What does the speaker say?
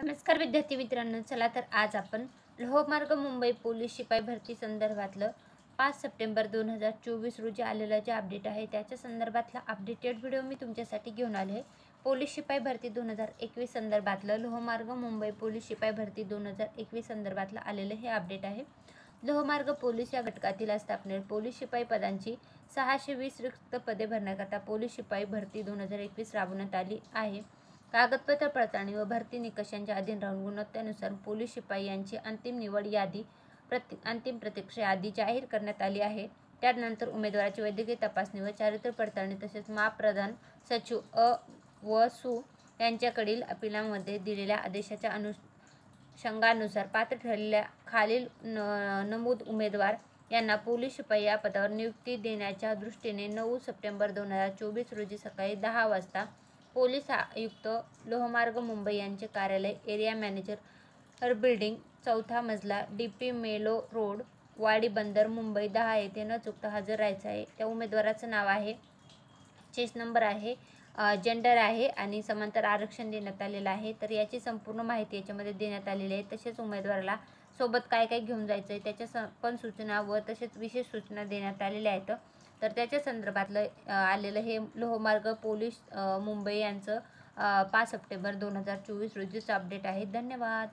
नमस्कार विद्यार्थी मित्रांनो, चला तर आज आपण लोहमार्ग मुंबई पोलीस शिपाई भरती संदर्भातलं 5 सप्टेंबर 2024 रोजी आलेलं जे अपडेट आहे त्याच्या संदर्भातला अपडेटेड व्हिडिओ मी तुमच्यासाठी घेऊन आले आहे। पोलीस शिपाई भरती 2021 संदर्भातलं लोहमार्ग मुंबई पोलीस शिपाई भरती 2021 संदर्भातलं आलेलं हे अपडेट आहे। लोहमार्ग पोलीस या घटकातील आस्थापनेत पोलीस शिपाई पदांची 620 रिक्त पदे भरण्याकरता पोलीस शिपाई भरती 2021 राबवण्यात आली आहे। कागदपत्र पडताळणी व भरती निकषांच्या अधीन राहून गुणवत्तेनुसार पोलीस शिपाई यांची अंतिम निवड यादी अंतिम प्रतीक्षा यादी जाहीर करण्यात आली आहे। त्यानंतर उमेदवाराची वैद्यकीय तपासणी व चारित्र्य पडताळणी तसेच महाप्रधान सचिव अ व सु यांच्याकडील अपिलामध्ये दिलेल्या आदेशाच्या अनुषंगानुसार पात्र ठरलेल्या खालील नमूद उमेदवार यांना पोलीस शिपाई या पदावर नियुक्ती देण्याच्या दृष्टीने 9 सप्टेंबर 2024 रोजी सकाळी 10 वाजता पोलीस आयुक्त लोहमार्ग मुंबई यांचे कार्यालय एरिया मॅनेजर बिल्डिंग 4था मजला DP मेलो रोड वाडी बंदर मुंबई 10 येथे न चुकता हजर राहायचं आहे। त्या उमेदवाराचं नाव आहे, चेस नंबर आहे, जेंडर आहे आणि समांतर आरक्षण देण्यात आलेलं आहे। तर याची संपूर्ण माहिती याच्यामध्ये देण्यात आलेली आहे। तसेच उमेदवाराला सोबत काय काय घेऊन जायचं आहे त्याच्या पण सूचना व तसेच विशेष सूचना देण्यात आलेल्या आहेत। तर त्याच्या संदर्भातलं आलेलं हे लोहमार्ग पोलीस मुंबई यांचं 5 सप्टेंबर 2024 रोजीचं अपडेट आहे। धन्यवाद।